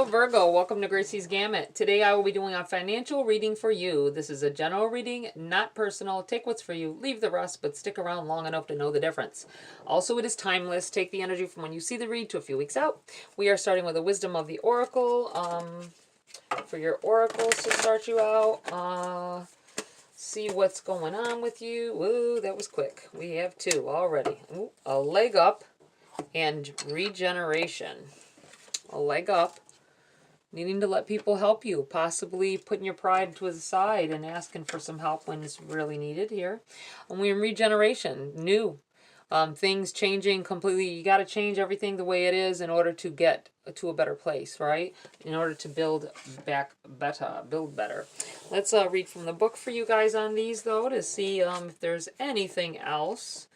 Hello Virgo, welcome to GRAYCI'S Gamut. Today I will be doing a financial reading for you. This is a general reading, not personal. Take what's for you, leave the rest, but stick around long enough to know the difference. Also, it is timeless. Take the energy from when you see the read to a few weeks out. We are starting with the wisdom of the oracle. For your oracles to start you out. See what's going on with you. Ooh, that was quick. We have two already. Ooh, a leg up and regeneration. A leg up, needing to let people help you, possibly putting your pride to the side and asking for some help when it's really needed here. And we're in regeneration, new. Things changing completely. You got to change everything the way it is in order to get to a better place, right? In order to build back better, build better. Let's read from the book for you guys on these, though, to see if there's anything else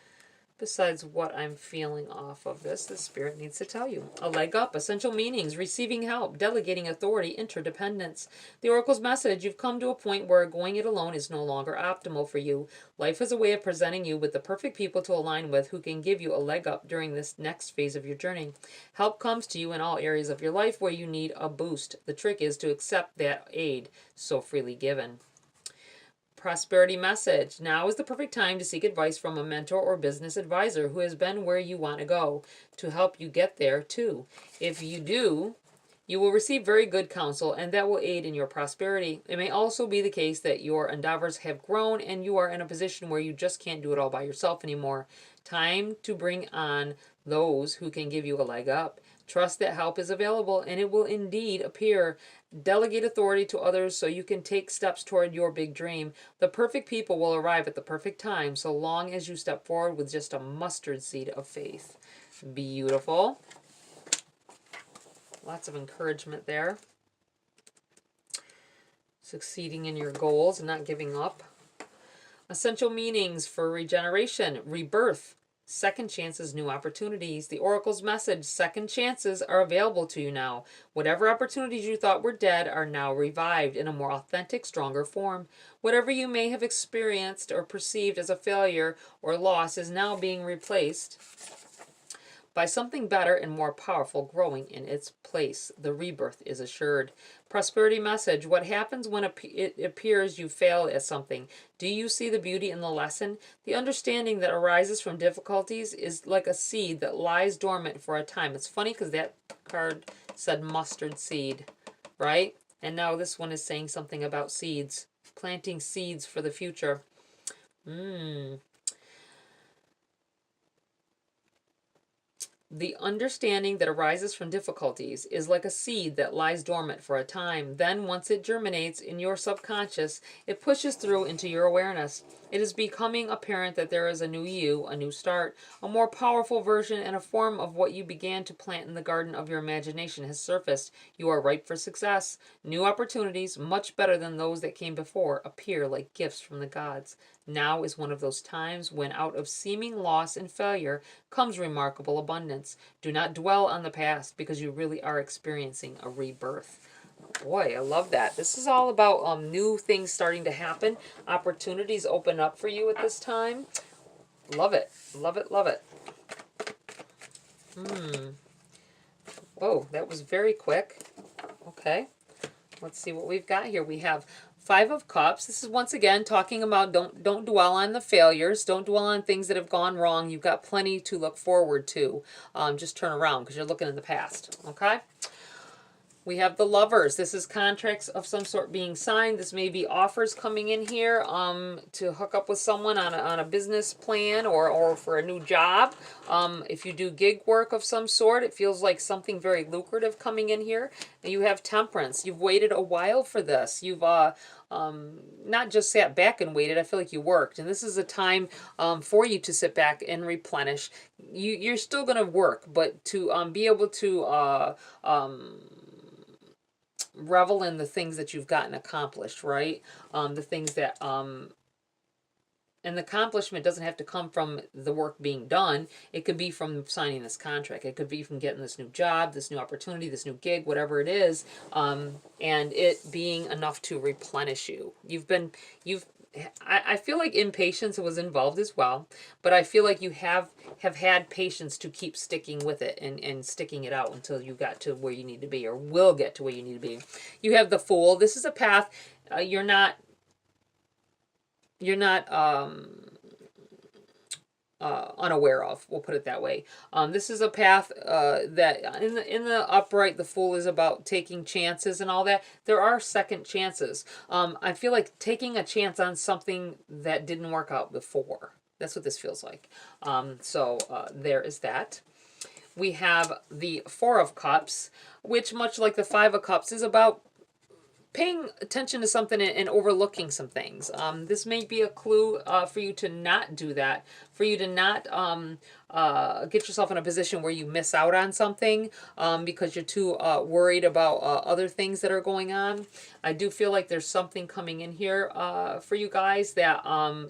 besides what I'm feeling off of this. The Spirit needs to tell you. A leg up, essential meanings, receiving help, delegating authority, interdependence. The Oracle's message, you've come to a point where going it alone is no longer optimal for you. Life is a way of presenting you with the perfect people to align with who can give you a leg up during this next phase of your journey. Help comes to you in all areas of your life where you need a boost. The trick is to accept that aid so freely given. Prosperity message. Now is the perfect time to seek advice from a mentor or business advisor who has been where you want to go to help you get there too. If you do, you will receive very good counsel and that will aid in your prosperity. It may also be the case that your endeavors have grown and you are in a position where you just can't do it all by yourself anymore. Time to bring on those who can give you a leg up. Trust that help is available and it will indeed appear. Delegate authority to others so you can take steps toward your big dream. The perfect people will arrive at the perfect time so long as you step forward with just a mustard seed of faith. Beautiful. Lots of encouragement there. Succeeding in your goals and not giving up. Essential meanings for regeneration, rebirth, second chances, new opportunities. The Oracle's message, second chances are available to you now. Whatever opportunities you thought were dead are now revived in a more authentic, stronger form. Whatever you may have experienced or perceived as a failure or loss is now being replaced by something better and more powerful growing in its place. The rebirth is assured. Prosperity message. What happens when it appears you fail at something? Do you see the beauty in the lesson? The understanding that arises from difficulties is like a seed that lies dormant for a time. It's funny because that card said mustard seed, right? And now this one is saying something about seeds. Planting seeds for the future. The understanding that arises from difficulties is like a seed that lies dormant for a time. Then, once it germinates in your subconscious, it pushes through into your awareness. It is becoming apparent that there is a new you, a new start, a more powerful version and a form of what you began to plant in the garden of your imagination has surfaced. You are ripe for success. New opportunities, much better than those that came before, appear like gifts from the gods. Now is one of those times when out of seeming loss and failure comes remarkable abundance. Do not dwell on the past because you really are experiencing a rebirth. Boy, I love that. This is all about new things starting to happen. Opportunities open up for you at this time. Love it. Love it. Love it. Whoa, that was very quick. Okay. Let's see what we've got here. We have Five of Cups. This is once again talking about don't dwell on the failures. Don't dwell on things that have gone wrong. You've got plenty to look forward to. Just turn around because you're looking in the past. Okay. We have the Lovers. This is contracts of some sort being signed. This may be offers coming in here to hook up with someone on a business plan or for a new job. If you do gig work of some sort, it feels like something very lucrative coming in here. And you have Temperance. You've waited a while for this. You've not just sat back and waited. I feel like you worked. And this is a time for you to sit back and replenish. You're still going to work, but to be able to revel in the things that you've gotten accomplished, right? The things that, and the accomplishment doesn't have to come from the work being done. It could be from signing this contract. It could be from getting this new job, this new opportunity, this new gig, whatever it is, and it being enough to replenish you. I feel like impatience was involved as well, but I feel like you have had patience to keep sticking with it and sticking it out until you got to where you need to be, or will get to where you need to be. You have the Fool. This is a path you're not unaware of. We'll put it that way. This is a path that in the upright, the Fool is about taking chances and all that. There are second chances. I feel like taking a chance on something that didn't work out before. That's what this feels like. So there is that. We have the Four of Cups, which, much like the Five of Cups, is about paying attention to something and overlooking some things. This may be a clue for you to not do that, for you to not get yourself in a position where you miss out on something because you're too worried about other things that are going on. I do feel like there's something coming in here for you guys that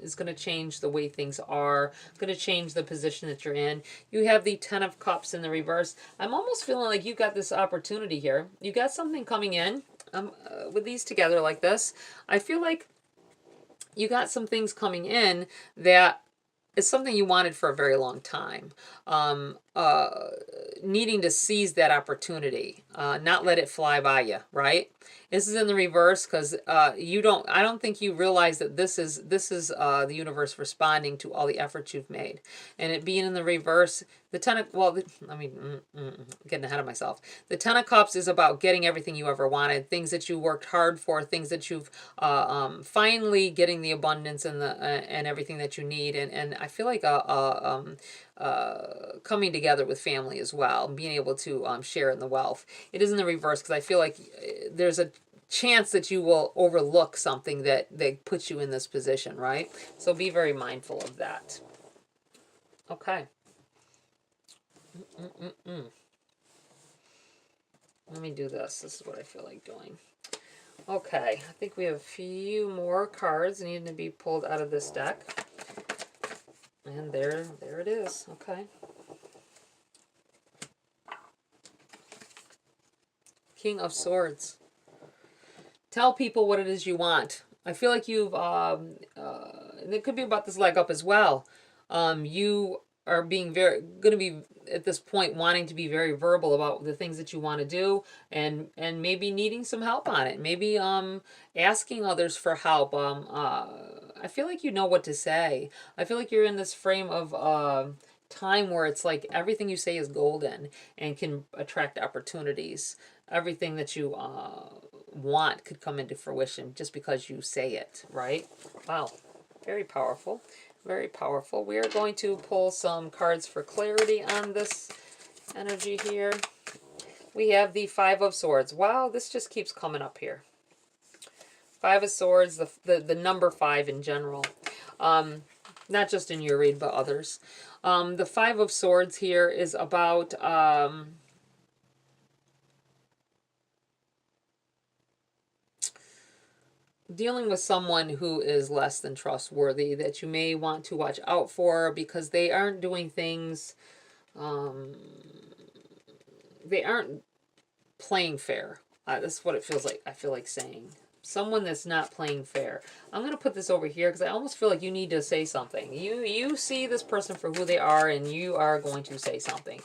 is going to change the way things are, going to change the position that you're in. You have the Ten of Cups in the reverse. I'm almost feeling like you got this opportunity here. You got something coming in. With these together like this, I feel like you got some things coming in that is something you wanted for a very long time. Needing to seize that opportunity, not let it fly by you, right? This is in the reverse because I don't think you realize that this is the universe responding to all the efforts you've made. And it being in the reverse, the Ten of, well, getting ahead of myself. The Ten of Cups is about getting everything you ever wanted, things that you worked hard for, things that you've finally getting the abundance and and everything that you need. And I feel like coming together with family as well, being able to share in the wealth. It is in the reverse because I feel like there's a chance that you will overlook something that puts you in this position, right? So be very mindful of that. Okay. Let me do this. This is what I feel like doing. Okay, I think we have a few more cards needing to be pulled out of this deck. And there it is. Okay. King of Swords. Tell people what it is you want. I feel like you've, it could be about this leg up as well. You are being going to be at this point wanting to be very verbal about the things that you want to do, and maybe needing some help on it. Maybe asking others for help. I feel like you know what to say. I feel like you're in this frame of time where it's like everything you say is golden and can attract opportunities. Everything that you want could come into fruition just because you say it, right? Wow. Very powerful. Very powerful. We are going to pull some cards for clarity on this energy here. We have the Five of Swords. Wow, this just keeps coming up here. Five of Swords, the number 5 in general. Not just in your read, but others. The Five of Swords here is about dealing with someone who is less than trustworthy, that you may want to watch out for because they aren't doing things, they aren't playing fair. That's what it feels like. I feel like saying. Someone that's not playing fair. I'm going to put this over here because I almost feel like you need to say something. You see this person for who they are, and you are going to say something.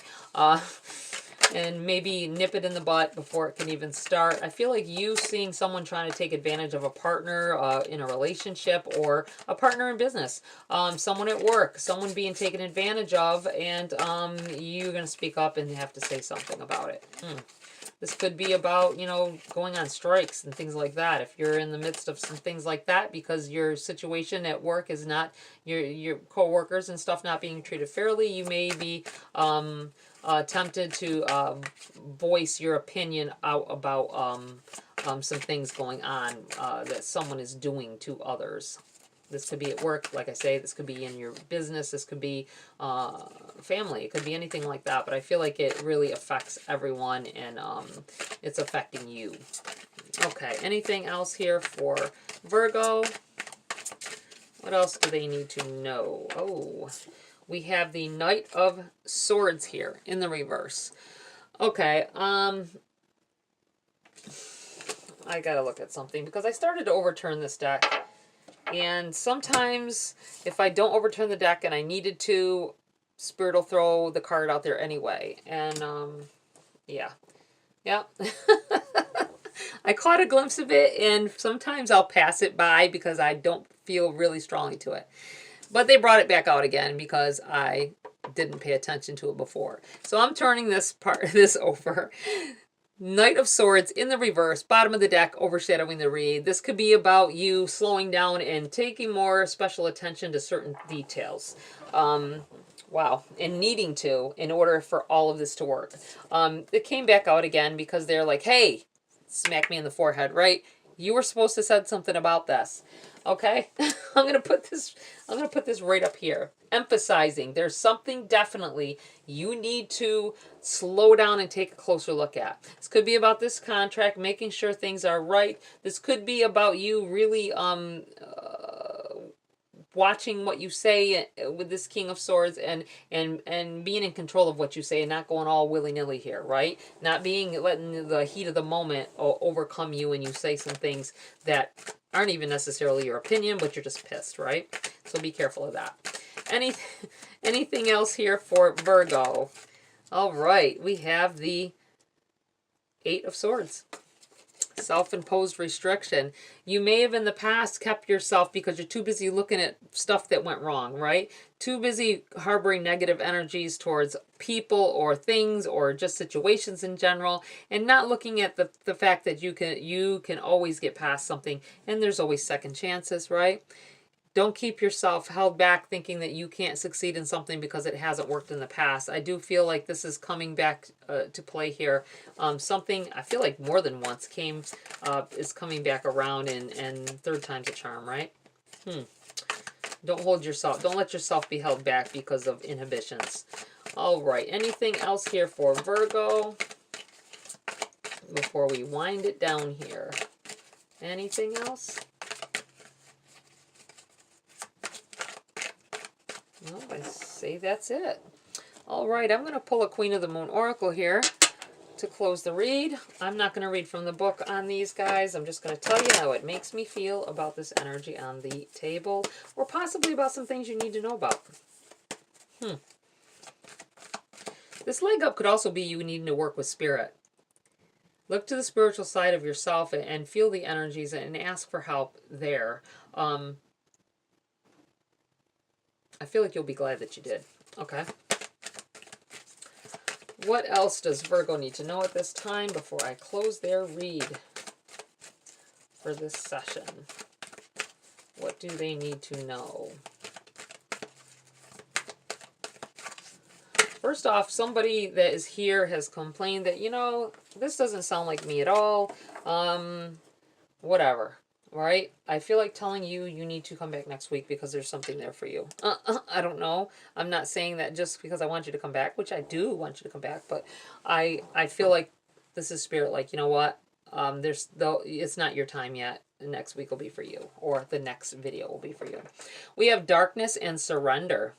And maybe nip it in the butt before it can even start. I feel like you seeing someone trying to take advantage of a partner in a relationship, or a partner in business. Someone at work, someone being taken advantage of, and you're going to speak up and you have to say something about it. This could be about, going on strikes and things like that. If you're in the midst of some things like that because your situation at work is not, your co-workers and stuff not being treated fairly, you may be tempted to voice your opinion out about some things going on that someone is doing to others. This could be at work, like I say. This could be in your business. This could be family. It could be anything like that. But I feel like it really affects everyone, and it's affecting you. Okay, anything else here for Virgo? What else do they need to know? Oh, we have the Knight of Swords here in the reverse. Okay, I gotta look at something because I started to overturn this deck. And sometimes if I don't overturn the deck and I needed to, Spirit will throw the card out there anyway. And yeah. Yeah. I caught a glimpse of it, and sometimes I'll pass it by because I don't feel really strongly to it. But they brought it back out again because I didn't pay attention to it before. So I'm turning this over. Knight of Swords in the reverse, bottom of the deck, overshadowing the read. This could be about you slowing down and taking more special attention to certain details. Wow, and needing to in order for all of this to work. It came back out again because they're like, hey, smack me in the forehead, right? You were supposed to said something about this. Okay? I'm gonna put this right up here. Emphasizing there's something definitely you need to slow down and take a closer look at. This could be about this contract, making sure things are right. This could be about you really watching what you say with this King of Swords and being in control of what you say and not going all willy-nilly here, right? Not letting the heat of the moment overcome you and you say some things that aren't even necessarily your opinion, but you're just pissed, right? So be careful of that. Anything else here for Virgo? All right, we have the Eight of Swords. Self-imposed restriction. You may have in the past kept yourself because you're too busy looking at stuff that went wrong, right? Too busy harboring negative energies towards people or things or just situations in general, and not looking at the fact that you can always get past something, and there's always second chances, right? Don't keep yourself held back thinking that you can't succeed in something because it hasn't worked in the past. I do feel like this is coming back to play here. Something I feel like more than once is coming back around, and third time's a charm, right? Don't let yourself be held back because of inhibitions. All right, anything else here for Virgo before we wind it down here? Anything else? Well, I say that's it. All right, I'm going to pull a Queen of the Moon Oracle here to close the read. I'm not going to read from the book on these guys. I'm just going to tell you how it makes me feel about this energy on the table, or possibly about some things you need to know about. This leg up could also be you needing to work with spirit. Look to the spiritual side of yourself and feel the energies and ask for help there. I feel like you'll be glad that you did. Okay. What else does Virgo need to know at this time before I close their read for this session? What do they need to know? First off, somebody that is here has complained that, you know, this doesn't sound like me at all. Whatever. Right? I feel like telling you need to come back next week because there's something there for you. I don't know. I'm not saying that just because I want you to come back, which I do want you to come back, but I feel like this is spirit, like, you know what? It's not your time yet. The next week will be for you, or the next video will be for you. We have darkness and surrender.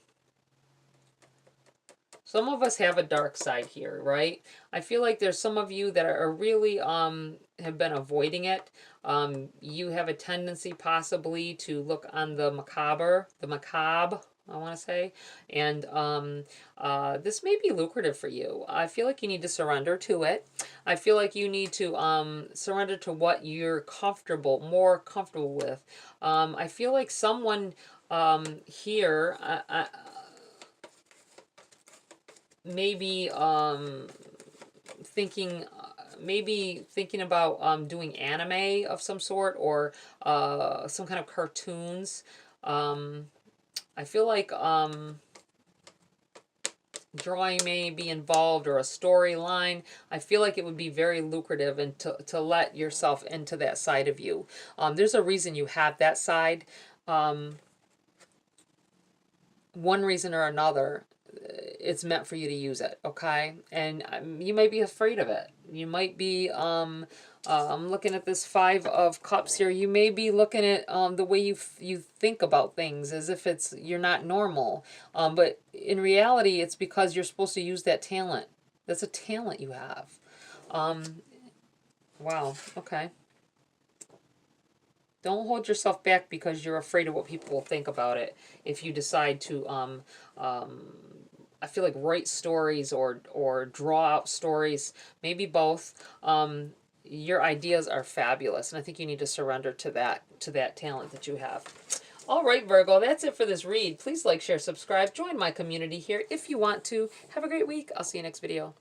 Some of us have a dark side here, right? I feel like there's some of you that are really have been avoiding it. You have a tendency possibly to look on the macabre, I want to say, and this may be lucrative for you. I feel like you need to surrender to it. I feel like you need to surrender to what you're more comfortable with. I feel like someone here maybe thinking about doing anime of some sort, or some kind of cartoons. I feel like drawing may be involved, or a storyline. I feel like it would be very lucrative, and to let yourself into that side of you. There's a reason you have that side. One reason or another, it's meant for you to use it, okay? And you might be afraid of it. You might be, I'm looking at this Five of Cups here. You may be looking at the way you think about things as if you're not normal. But in reality, it's because you're supposed to use that talent. That's a talent you have. Wow, okay. Don't hold yourself back because you're afraid of what people will think about it. If you decide to, I feel like write stories or draw out stories, maybe both. Your ideas are fabulous, and I think you need to surrender to that talent that you have. All right, Virgo, that's it for this read. Please like, share, subscribe, join my community here if you want to. Have a great week. I'll see you next video.